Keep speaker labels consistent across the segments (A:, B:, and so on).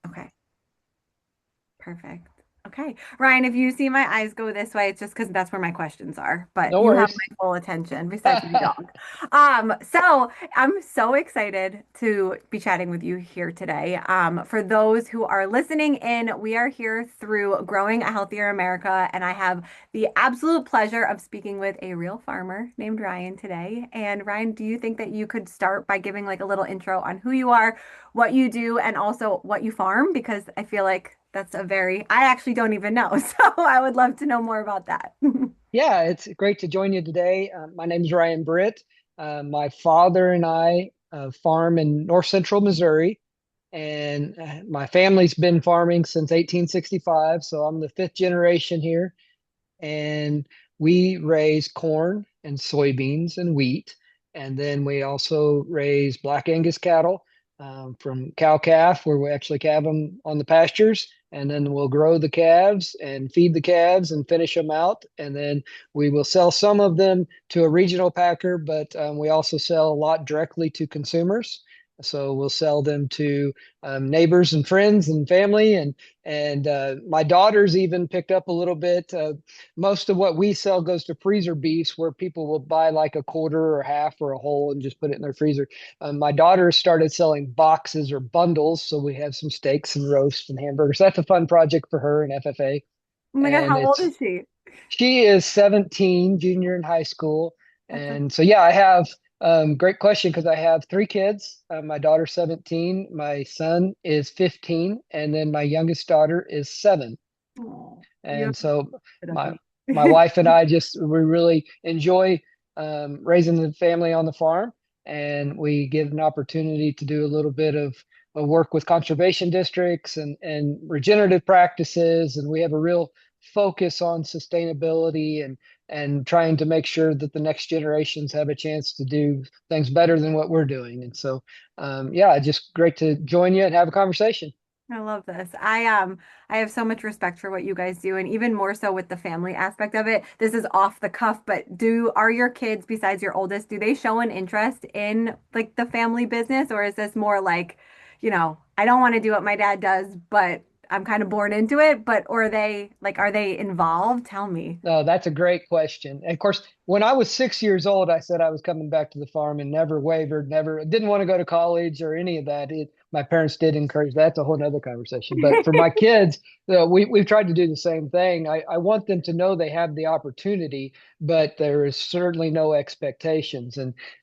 A: Okay. Perfect. Okay. Ryan, if you see my eyes go this way, it's just because that's where my questions are, but
B: No
A: you have
B: worries.
A: my full attention besides my dog. So I'm so excited to be chatting with you here today. For those who are listening in, we are here through Growing a Healthier America, and I have the absolute pleasure of speaking with a real farmer named Ryan today. And Ryan, do you think that you could start by giving like a little intro on who you are, what you do, and also what you farm? Because I feel like I actually don't even know. So I would love to know more about that.
B: Yeah, it's great to join you today. My name is Ryan Britt. My father and I farm in north central Missouri, and my family's been farming since 1865. So I'm the fifth generation here, and we raise corn and soybeans and wheat. And then we also raise Black Angus cattle from cow calf, where we actually calve them on the pastures. And then we'll grow the calves and feed the calves and finish them out. And then we will sell some of them to a regional packer, but we also sell a lot directly to consumers. So we'll sell them to neighbors and friends and family, and my daughter's even picked up a little bit. Most of what we sell goes to freezer beefs, where people will buy like a quarter or half or a whole and just put it in their freezer. My daughter started selling boxes or bundles, so we have some steaks and roasts and hamburgers. That's a fun project for her in FFA,
A: Oh my God,
B: and
A: how old
B: it's
A: is she?
B: she is 17, junior in high school.
A: That's a
B: And so, yeah, I have great question because I have three kids. My daughter's 17, my son is 15, and then my youngest daughter is 7.
A: oh, you have
B: And so
A: a bit of
B: my
A: me.
B: my wife and I we really enjoy raising the family on the farm, and we get an opportunity to do a little bit of work with conservation districts and regenerative practices, and we have a real focus on sustainability and trying to make sure that the next generations have a chance to do things better than what we're doing. And so, yeah, just great to join you and have a conversation.
A: I love this. I have so much respect for what you guys do, and even more so with the family aspect of it. This is off the cuff, but do are your kids, besides your oldest, do they show an interest in like the family business, or is this more like, I don't want to do what my dad does, but I'm kind of born into it, but or are they involved? Tell me.
B: No, that's a great question. And of course, when I was 6 years old, I said I was coming back to the farm and never wavered, never didn't want to go to college or any of that. My parents did encourage that. That's a whole nother conversation. But for my kids, we've tried to do the same thing. I want them to know they have the opportunity, but there is certainly no expectations.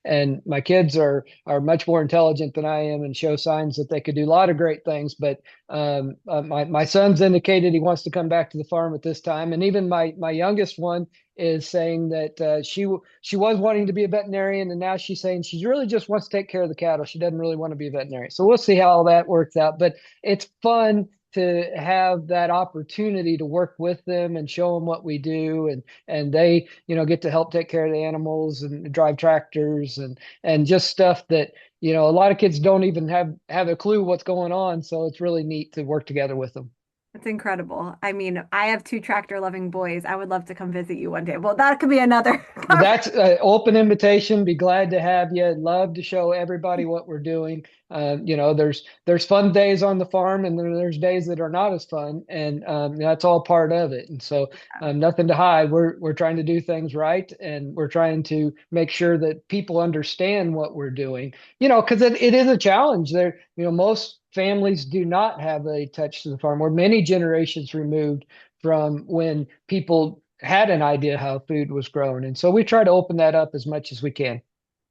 B: And my kids are much more intelligent than I am and show signs that they could do a lot of great things. But my son's indicated he wants to come back to the farm at this time, and even my youngest one is saying that she was wanting to be a veterinarian, and now she's saying she really just wants to take care of the cattle. She doesn't really want to be a veterinarian. So we'll see how all that works out. But it's fun to have that opportunity to work with them and show them what we do, and they get to help take care of the animals and drive tractors and just stuff that a lot of kids don't even have a clue what's going on. So it's really neat to work together with them.
A: It's incredible. I mean, I have two tractor loving boys. I would love to come visit you one day. Well, that could be another
B: Well,
A: conversation.
B: that's an open invitation. Be glad to have you. Love to show everybody what we're doing. There's fun days on the farm, and then there's days that are not as fun, and that's all part of it. And so, nothing to hide. We're trying to do things right, and we're trying to make sure that people understand what we're doing. Because it is a challenge. There, most families do not have a touch to the farm. We're many generations removed from when people had an idea how food was grown. And so we try to open that up as much as we can.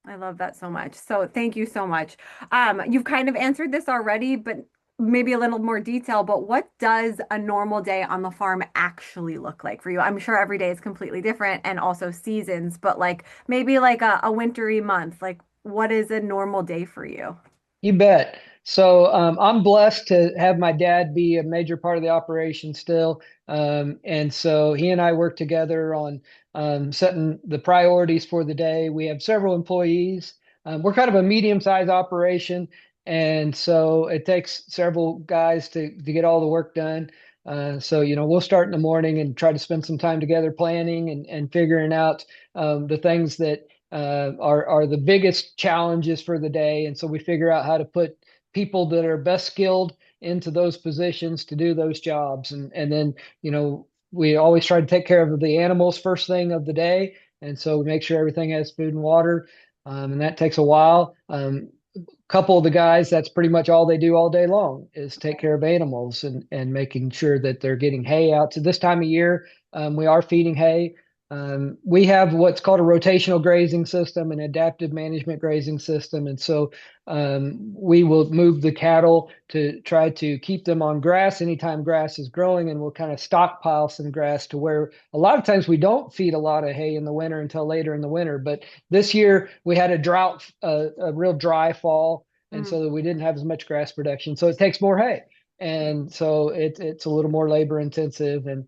A: I love that so much. So thank you so much. You've kind of answered this already, but maybe a little more detail. But what does a normal day on the farm actually look like for you? I'm sure every day is completely different and also seasons, but like maybe like a wintry month, like what is a normal day for you?
B: You bet. So I'm blessed to have my dad be a major part of the operation still. And so he and I work together on setting the priorities for the day. We have several employees. We're kind of a medium-sized operation. And so it takes several guys to get all the work done. So, we'll start in the morning and try to spend some time together planning and figuring out the things that are the biggest challenges for the day. And so we figure out how to put people that are best skilled into those positions to do those jobs. And then, we always try to take care of the animals first thing of the day. And so we make sure everything has food and water. And that takes a while. Couple of the guys, that's pretty much all they do all day long is take care of animals and making sure that they're getting hay out. To this time of year, we are feeding hay. We have what's called a rotational grazing system, an adaptive management grazing system. And so we will move the cattle to try to keep them on grass anytime grass is growing, and we'll kind of stockpile some grass to where a lot of times we don't feed a lot of hay in the winter until later in the winter. But this year we had a drought, a real dry fall, and
A: Mm.
B: so we didn't have as much grass production. So it takes more hay. And so it's a little more labor intensive, and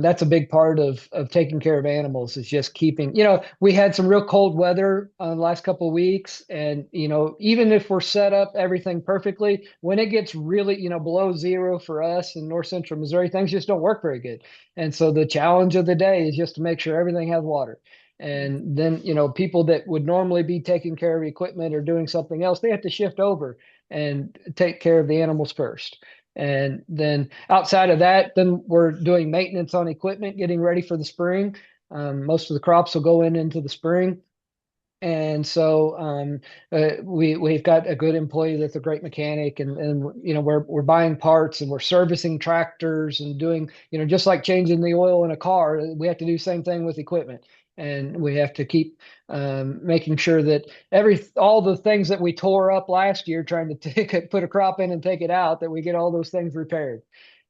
B: that's a big part of taking care of animals is just keeping. We had some real cold weather the last couple of weeks, and even if we're set up everything perfectly, when it gets really below zero for us in north central Missouri, things just don't work very good. And so the challenge of the day is just to make sure everything has water. And then people that would normally be taking care of equipment or doing something else, they have to shift over and take care of the animals first. And then outside of that, then we're doing maintenance on equipment, getting ready for the spring. Most of the crops will go into the spring. And so we've got a good employee that's a great mechanic, and we're buying parts and we're servicing tractors and doing just like changing the oil in a car, we have to do the same thing with equipment, and we have to keep making sure that all the things that we tore up last year trying to put a crop in and take it out, that we get all those things repaired.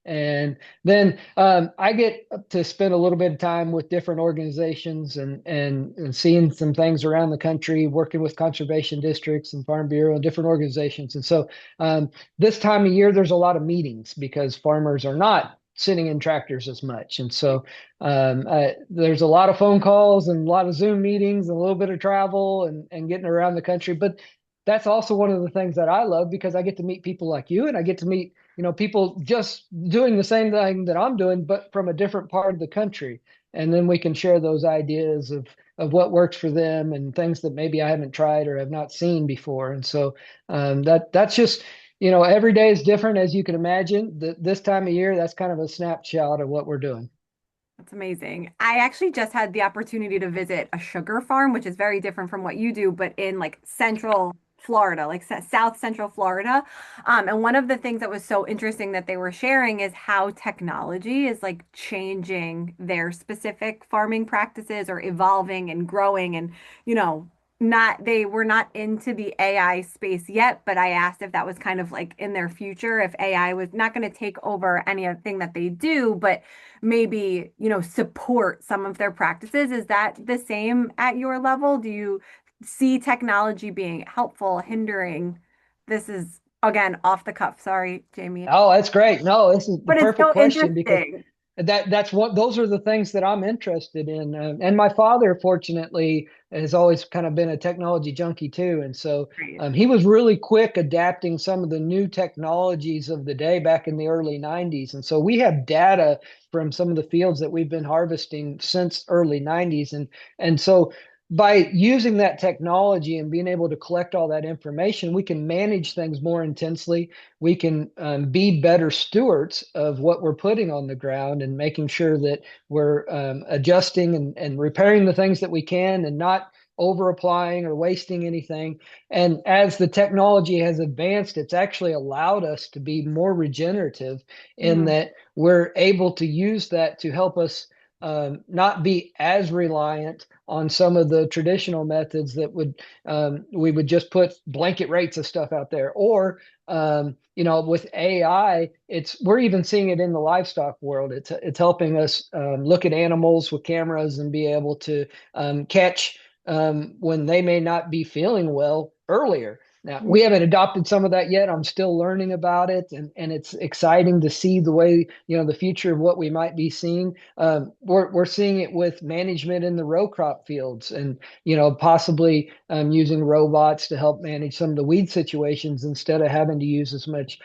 B: And then I get to spend a little bit of time with different organizations and seeing some things around the country, working with conservation districts and Farm Bureau and different organizations. And so this time of year, there's a lot of meetings because farmers are not sitting in tractors as much. And so there's a lot of phone calls and a lot of Zoom meetings and a little bit of travel and getting around the country. But that's also one of the things that I love because I get to meet people like you, and I get to meet people just doing the same thing that I'm doing, but from a different part of the country. And then we can share those ideas of what works for them and things that maybe I haven't tried or have not seen before. And so that's just, every day is different, as you can imagine. This time of year, that's kind of a snapshot of what we're doing.
A: That's amazing. I actually just had the opportunity to visit a sugar farm, which is very different from what you do, but in like central Florida, like South Central Florida. And one of the things that was so interesting that they were sharing is how technology is like changing their specific farming practices or evolving and growing. And, you know, they were not into the AI space yet, but I asked if that was kind of like in their future, if AI was not going to take over anything that they do, but maybe, support some of their practices. Is that the same at your level? Do you see technology being helpful, hindering? This is again off the cuff. Sorry, Jamie.
B: Oh, that's great. No, this is the
A: But it's
B: perfect
A: so
B: question because
A: interesting.
B: that's what those are the things that I'm interested in. And my father, fortunately, has always kind of been a technology junkie too. And so
A: Great.
B: he was really quick adapting some of the new technologies of the day back in the early 90s. And so we have data from some of the fields that we've been harvesting since early 90s. And so by using that technology and being able to collect all that information, we can manage things more intensely. We can be better stewards of what we're putting on the ground and making sure that we're adjusting and repairing the things that we can and not over applying or wasting anything. And as the technology has advanced, it's actually allowed us to be more regenerative in
A: Mhm.
B: that we're able to use that to help us not be as reliant on some of the traditional methods that we would just put blanket rates of stuff out there, or with AI, we're even seeing it in the livestock world. It's helping us look at animals with cameras and be able to catch when they may not be feeling well earlier. Now, we haven't adopted some of that yet. I'm still learning about it, and it's exciting to see the way, the future of what we might be seeing. We're seeing it with management in the row crop fields, and possibly using robots to help manage some of the weed situations instead of having to use as much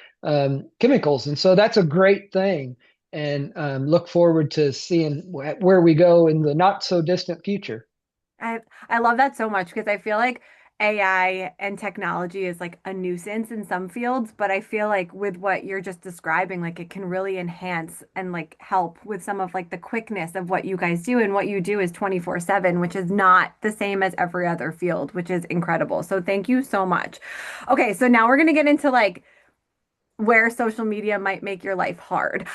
B: chemicals. And so that's a great thing, and look forward to seeing where we go in the not so distant future.
A: I I love that so much because I feel like AI and technology is like a nuisance in some fields, but I feel like with what you're just describing, like it can really enhance and like help with some of like the quickness of what you guys do. And what you do is 24/7, which is not the same as every other field, which is incredible. So thank you so much. Okay, so now we're gonna get into like where social media might make your life hard.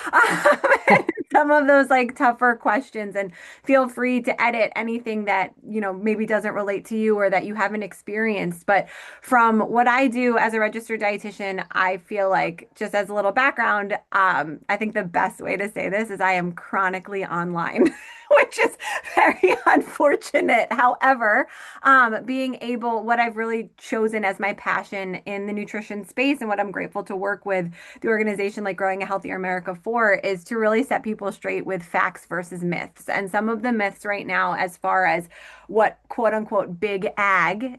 A: Some of those like tougher questions, and feel free to edit anything that, maybe doesn't relate to you or that you haven't experienced. But from what I do as a registered dietitian, I feel like, just as a little background, I think the best way to say this is I am chronically online. Which is very unfortunate. However, being able, what I've really chosen as my passion in the nutrition space and what I'm grateful to work with the organization like Growing a Healthier America for is to really set people straight with facts versus myths. And some of the myths right now, as far as what quote unquote big ag,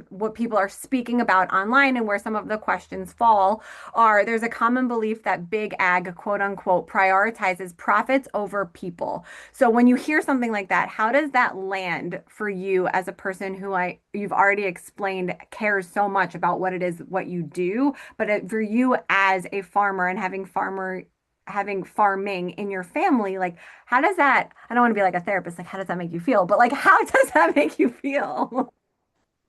A: what people are speaking about online and where some of the questions fall are, there's a common belief that big ag, quote unquote, prioritizes profits over people. So when you hear something like that, how does that land for you as a person who you've already explained cares so much about what it is, what you do, but for you as a farmer and having farming in your family, like how does that, I don't want to be like a therapist, like how does that make you feel? But like how does that make you feel?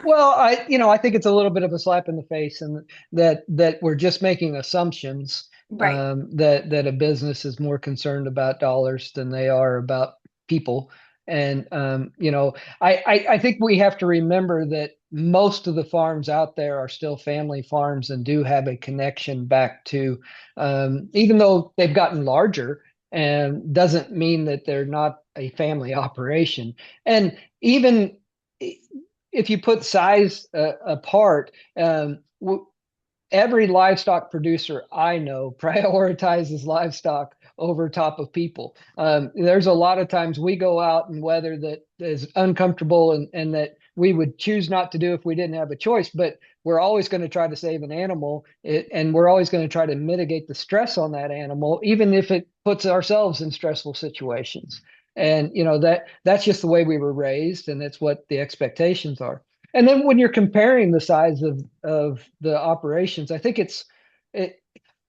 B: Well, I think it's a little bit of a slap in the face, and that we're just making assumptions,
A: Right.
B: that a business is more concerned about dollars than they are about people. And I think we have to remember that most of the farms out there are still family farms and do have a connection back to, even though they've gotten larger, and doesn't mean that they're not a family operation. And even if you put size apart, every livestock producer I know prioritizes livestock over top of people. There's a lot of times we go out in weather that is uncomfortable, and that we would choose not to do if we didn't have a choice, but we're always going to try to save an animal, and we're always going to try to mitigate the stress on that animal, even if it puts ourselves in stressful situations. And that's just the way we were raised, and that's what the expectations are. And then when you're comparing the size of the operations, I think it.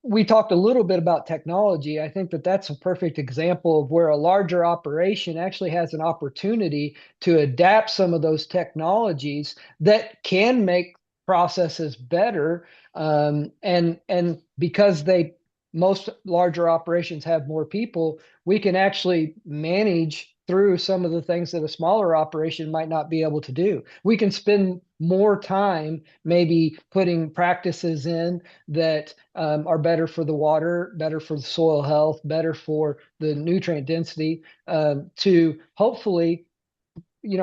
B: We talked a little bit about technology. I think that that's a perfect example of where a larger operation actually has an opportunity to adapt some of those technologies that can make processes better. And because most larger operations have more people, we can actually manage through some of the things that a smaller operation might not be able to do. We can spend more time maybe putting practices in that are better for the water, better for the soil health, better for the nutrient density, to hopefully,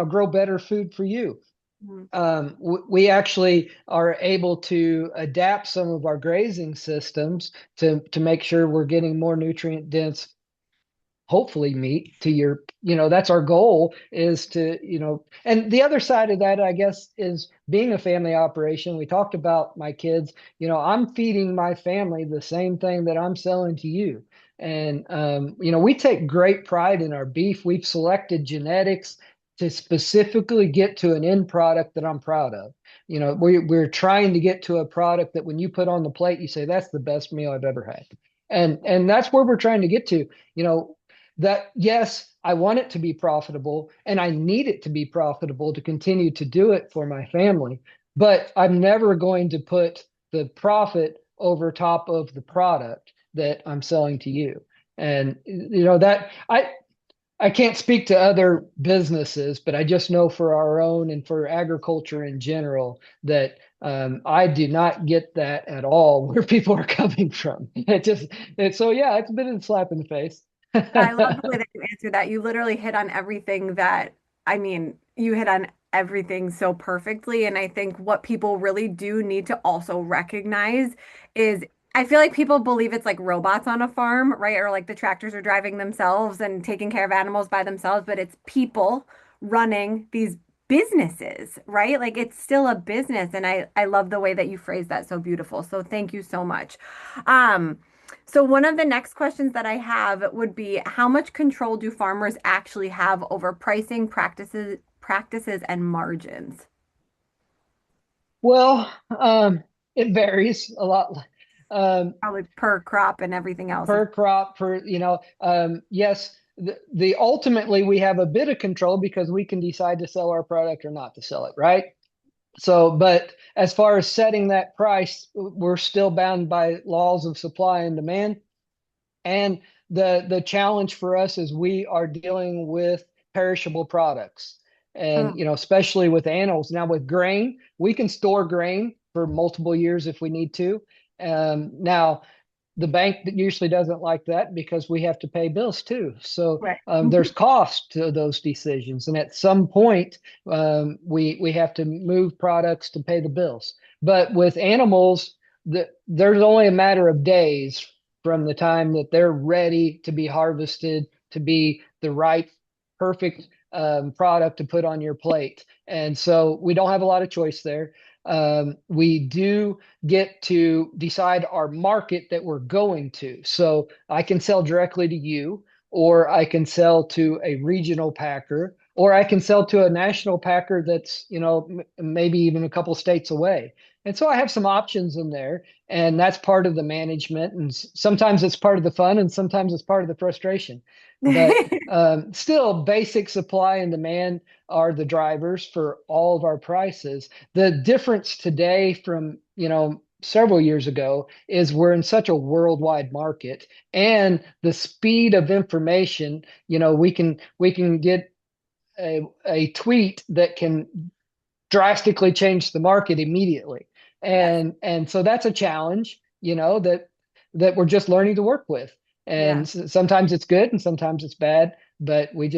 B: grow better food for you.
A: Mhm.
B: We actually are able to adapt some of our grazing systems to make sure we're getting more nutrient dense, hopefully meat to your, that's our goal, is to, and the other side of that, I guess, is being a family operation. We talked about my kids. I'm feeding my family the same thing that I'm selling to you. And we take great pride in our beef. We've selected genetics to specifically get to an end product that I'm proud of. We're trying to get to a product that when you put on the plate, you say, that's the best meal I've ever had. And that's where we're trying to get to. That, yes, I want it to be profitable, and I need it to be profitable to continue to do it for my family. But I'm never going to put the profit over top of the product that I'm selling to you. And that I can't speak to other businesses, but I just know for our own and for agriculture in general that, I do not get that at all where people are coming from. So yeah, it's been a slap in the face.
A: I love the way that you answered that. You literally hit on everything that, I mean, you hit on everything so perfectly. And I think what people really do need to also recognize is I feel like people believe it's like robots on a farm, right? Or like the tractors are driving themselves and taking care of animals by themselves, but it's people running these businesses, right? Like it's still a business. And I love the way that you phrased that so beautiful. So thank you so much. Um, so one of the next questions that I have would be, how much control do farmers actually have over pricing practices and margins?
B: Well, it varies a lot. Um,
A: Probably per crop and everything else.
B: per crop, yes, the ultimately we have a bit of control because we can decide to sell our product or not to sell it, right? So, but as far as setting that price, we're still bound by laws of supply and demand. And the challenge for us is we are dealing with perishable products. And
A: Oh,
B: especially with animals. Now with grain, we can store grain for multiple years if we need to. Now the bank usually doesn't like that because we have to pay bills too. So
A: right.
B: there's cost to those decisions, and at some point, we have to move products to pay the bills. But with animals, there's only a matter of days from the time that they're ready to be harvested to be the right, perfect product to put on your plate. And so we don't have a lot of choice there. We do get to decide our market that we're going to. So I can sell directly to you, or I can sell to a regional packer, or I can sell to a national packer that's, maybe even a couple states away. And so I have some options in there, and that's part of the management. And sometimes it's part of the fun, and sometimes it's part of the frustration. But still, basic supply and demand are the drivers for all of our prices. The difference today from, several years ago is we're in such a worldwide market, and the speed of information, we can get a tweet that can drastically change the market immediately.
A: Yes.
B: And so that's a challenge, that we're just learning to work with. And
A: Yeah.
B: sometimes it's good and sometimes it's bad, but we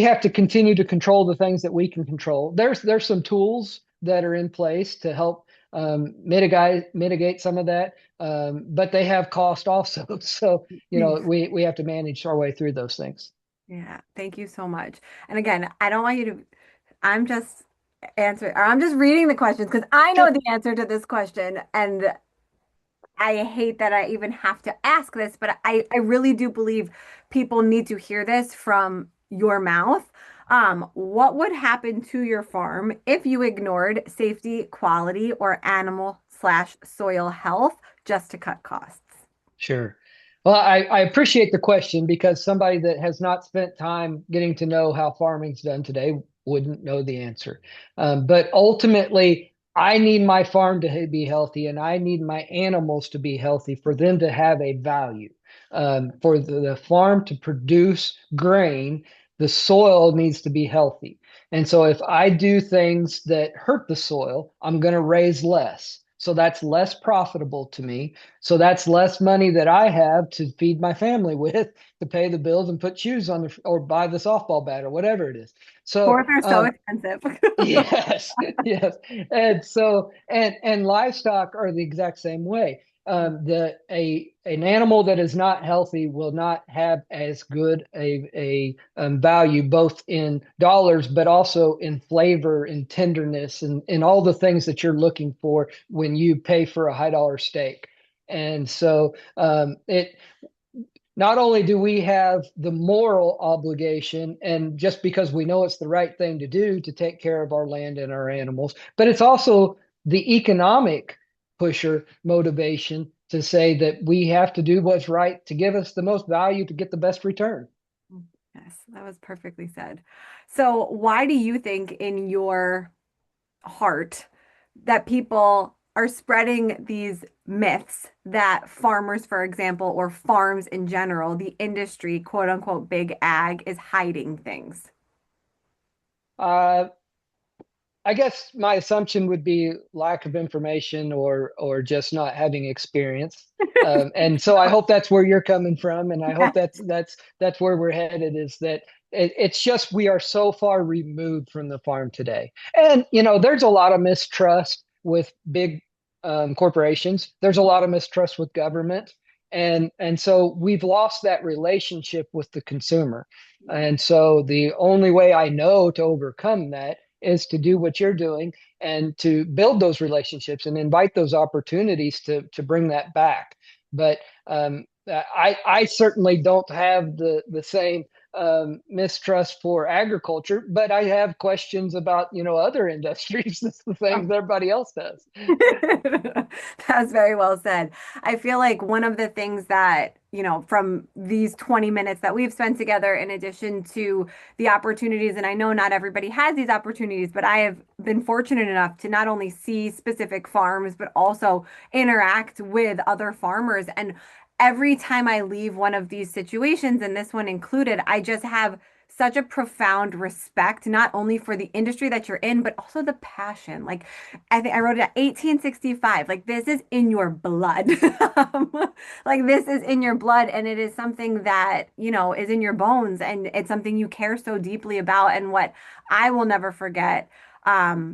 B: have to continue to control the things that we can control. There's some tools that are in place to help mitigate some of that, but they have cost also. So we have to manage our way through those things.
A: Yeah. Thank you so much. And again, I don't want you to, I'm just answering, or I'm just reading the questions because I know
B: Sure.
A: the answer to this question. And I hate that I even have to ask this, but I really do believe people need to hear this from your mouth. What would happen to your farm if you ignored safety, quality, or animal slash soil health just to cut costs?
B: Sure. Well, I appreciate the question because somebody that has not spent time getting to know how farming's done today wouldn't know the answer. But ultimately, I need my farm to be healthy and I need my animals to be healthy for them to have a value. For the farm to produce grain, the soil needs to be healthy. And so if I do things that hurt the soil, I'm going to raise less. So that's less profitable to me, so that's less money that I have to feed my family with to pay the bills and put shoes on or buy the softball bat or whatever it is. So
A: Sports are so expensive.
B: yes, yes. And so and livestock are the exact same way. The a an animal that is not healthy will not have as good a value both in dollars, but also in flavor and tenderness and all the things that you're looking for when you pay for a high dollar steak. And so it not only do we have the moral obligation, and just because we know it's the right thing to do to take care of our land and our animals, but it's also the economic pusher motivation to say that we have to do what's right to give us the most value to get the best return.
A: Yes, that was perfectly said. So, why do you think in your heart that people are spreading these myths that farmers, for example, or farms in general, the industry, quote unquote, big ag, is hiding things?
B: Uh, I guess my assumption would be lack of information or just not having experience. And so I hope that's where you're coming from, and I hope
A: Yeah.
B: that's where we're headed. Is that it's just we are so far removed from the farm today, and there's a lot of mistrust with big corporations. There's a lot of mistrust with government, and so we've lost that relationship with the consumer. And so the only way I know to overcome that is to do what you're doing and to build those relationships and invite those opportunities to bring that back. But I certainly don't have the same mistrust for agriculture, but I have questions about, other industries, the things everybody else does.
A: That's very well said. I feel like one of the things that, from these 20 minutes that we've spent together, in addition to the opportunities, and I know not everybody has these opportunities, but I have been fortunate enough to not only see specific farms, but also interact with other farmers. And every time I leave one of these situations, and this one included, I just have such a profound respect, not only for the industry that you're in, but also the passion. Like, I think I wrote it at 1865. Like, this is in your blood. Like, this is in your blood, and it is something that, is in your bones, and it's something you care so deeply about. And what I will never forget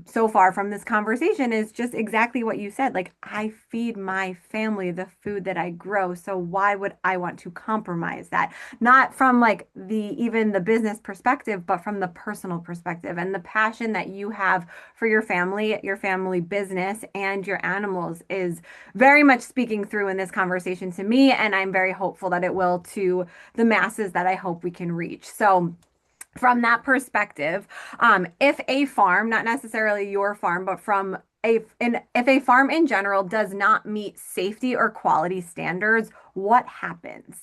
A: so far from this conversation is just exactly what you said. Like, I feed my family the food that I grow, so why would I want to compromise that? Not from like even the business perspective, but from the personal perspective and the passion that you have for your family business, and your animals is very much speaking through in this conversation to me. And I'm very hopeful that it will to the masses that I hope we can reach. So, from that perspective, if a farm, not necessarily your farm, but if a farm in general does not meet safety or quality standards, what happens?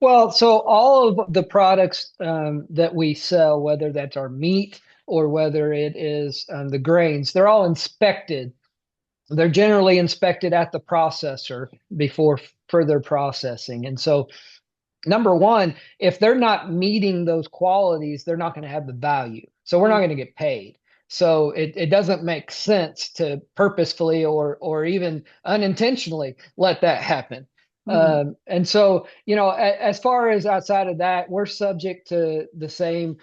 B: Well, so all of the products that we sell, whether that's our meat or whether it is the grains, they're all inspected. They're generally inspected at the processor before further processing. And so, number one, if they're not meeting those qualities, they're not going to have the value. So we're not going to get paid. So it doesn't make sense to purposefully or even unintentionally let that happen.
A: Mhm.
B: And so, as far as outside of that, we're subject to the same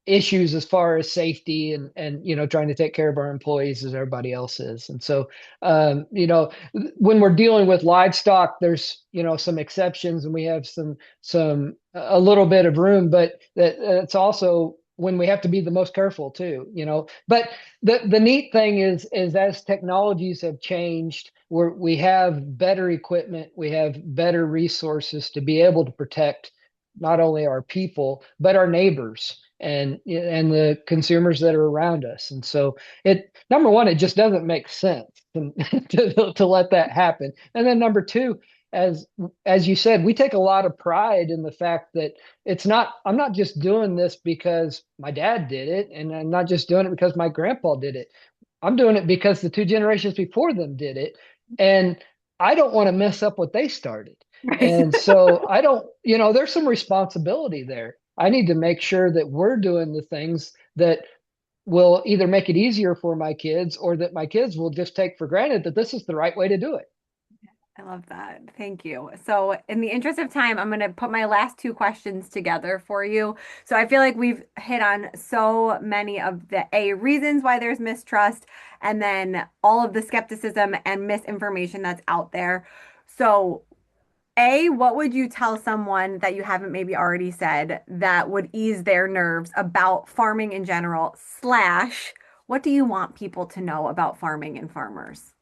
B: issues as far as safety and trying to take care of our employees as everybody else is. And so, when we're dealing with livestock, there's some exceptions, and we have some a little bit of room, but it's also when we have to be the most careful too. But the neat thing is as technologies have changed, we have better equipment, we have better resources to be able to protect not only our people but our neighbors and the consumers that are around us. And so it number one, it just doesn't make sense to let that happen. And then number two, as you said, we take a lot of pride in the fact that I'm not just doing this because my dad did it, and I'm not just doing it because my grandpa did it. I'm doing it because the two generations before them did it. And I don't want to mess up what they started.
A: Right.
B: And so I don't, there's some responsibility there. I need to make sure that we're doing the things that will either make it easier for my kids or that my kids will just take for granted that this is the right way to do it.
A: I love that. Thank you. So, in the interest of time, I'm going to put my last two questions together for you. So, I feel like we've hit on so many of the reasons why there's mistrust, and then all of the skepticism and misinformation that's out there. So, what would you tell someone that you haven't maybe already said that would ease their nerves about farming in general, slash, what do you want people to know about farming and farmers?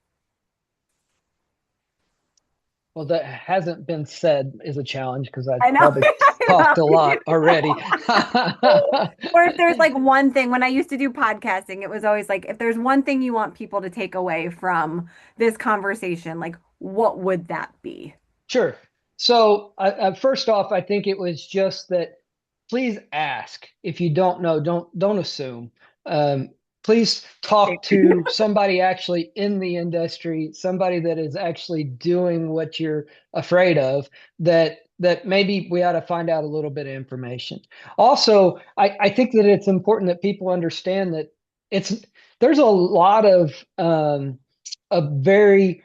B: Well, that hasn't been said is a challenge because I've
A: I know.
B: probably talked a
A: I
B: lot already.
A: know. Or if there's like one thing, when I used to do podcasting, it was always like, if there's one thing you want people to take away from this conversation, like what would that be?
B: Sure. So, first off, I think it was just that please ask. If you don't know, don't assume. Um, Please talk to somebody actually in the industry, somebody that is actually doing what you're afraid of. That maybe we ought to find out a little bit of information. Also, I think that it's important that people understand that it's there's a lot of very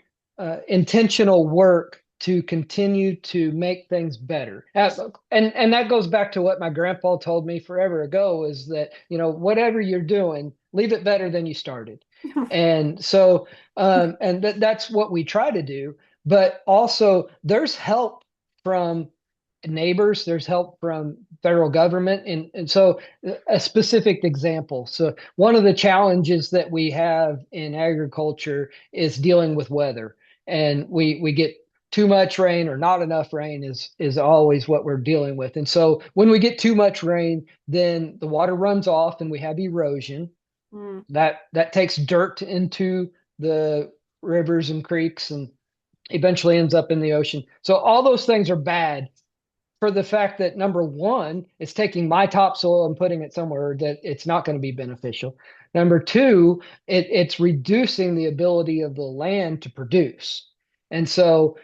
B: intentional work to continue to make things better. And that goes back to what my grandpa told me forever ago is that, whatever you're doing, leave it better than you started. And so, that's what we try to do. But also, there's help from neighbors, there's help from federal government. And so, a specific example. So, one of the challenges that we have in agriculture is dealing with weather. And we get too much rain or not enough rain is always what we're dealing with. And so when we get too much rain, then the water runs off and we have erosion.
A: Mm.
B: That takes dirt into the rivers and creeks and eventually ends up in the ocean. So all those things are bad for the fact that number one, it's taking my topsoil and putting it somewhere that it's not going to be beneficial. Number two, it's reducing the ability of the land to produce. And so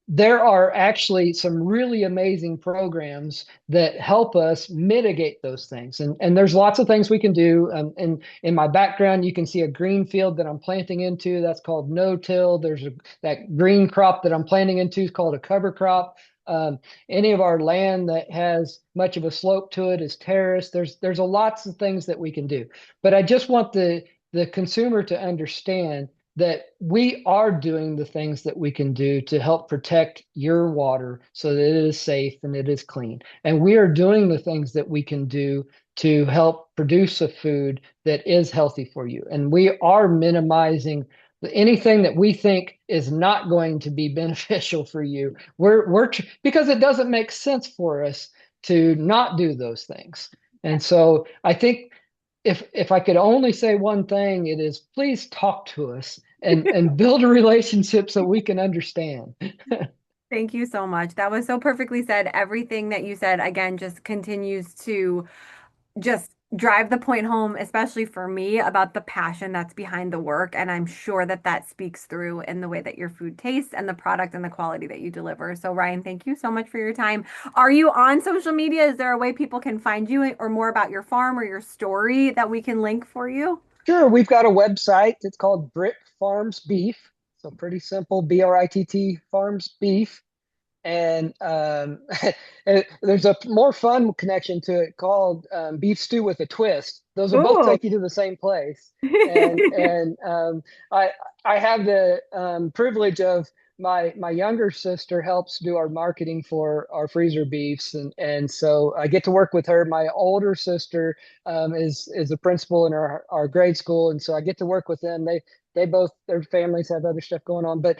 B: there are actually some really amazing programs that help us mitigate those things. And there's lots of things we can do. And in my background, you can see a green field that I'm planting into. That's called no-till. That green crop that I'm planting into is called a cover crop. Any of our land that has much of a slope to it is terraced. There's a lots of things that we can do, but I just want the consumer to understand that we are doing the things that we can do to help protect your water so that it is safe and it is clean. And we are doing the things that we can do to help produce a food that is healthy for you. And we are minimizing anything that we think is not going to be beneficial for you. Because it doesn't make sense for us to not do those things. And so I think if I could only say one thing, it is please talk to us and build a relationship so we can understand.
A: Thank you so much. That was so perfectly said. Everything that you said, again, just continues to just drive the point home, especially for me, about the passion that's behind the work. And I'm sure that that speaks through in the way that your food tastes and the product and the quality that you deliver. So, Ryan, thank you so much for your time. Are you on social media? Is there a way people can find you or more about your farm or your story that we can link for you?
B: Sure, we've got a website. It's called Britt Farms Beef. So pretty simple, BRITT Farms Beef. And there's a more fun connection to it called beef stew with a twist. Those will both
A: Ooh.
B: take you to the same place. And I I have the privilege of my younger sister helps do our marketing for our freezer beefs, and so I get to work with her. My older sister is a principal in our grade school, and so I get to work with them. They both their families have other stuff going on, but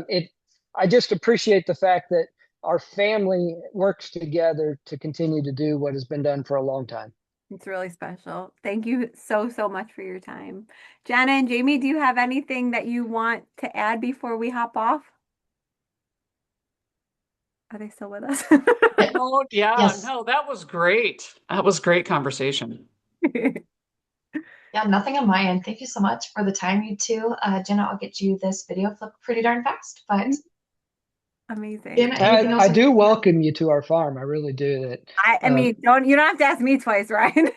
B: it I just appreciate the fact that our family works together to continue to do what has been done for a long time.
A: It's really special. Thank you so, so much for your time. Jana and Jamie, do you have anything that you want to add before we hop off? Are they still with us?
C: Oh, yeah.
D: Yes.
C: No, that was great. That was great conversation.
D: Yeah, nothing on my end. Thank you so much for the time, you two. Jenna, I'll get you this video flipped pretty darn fast. But
A: Amazing.
D: Jenna, anything else
B: I
D: on
B: do
D: your end?
B: welcome you to our farm. I really do.
A: I
B: Um,
A: mean, you don't have to ask me twice, Ryan.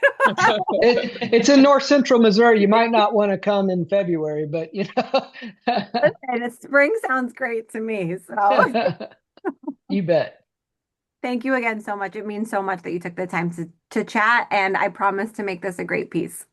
B: it's in north central Missouri. You might not want to come in February, but
A: And spring sounds great to me. So
B: you bet.
A: thank you again so much. It means so much that you took the time to chat, and I promise to make this a great piece.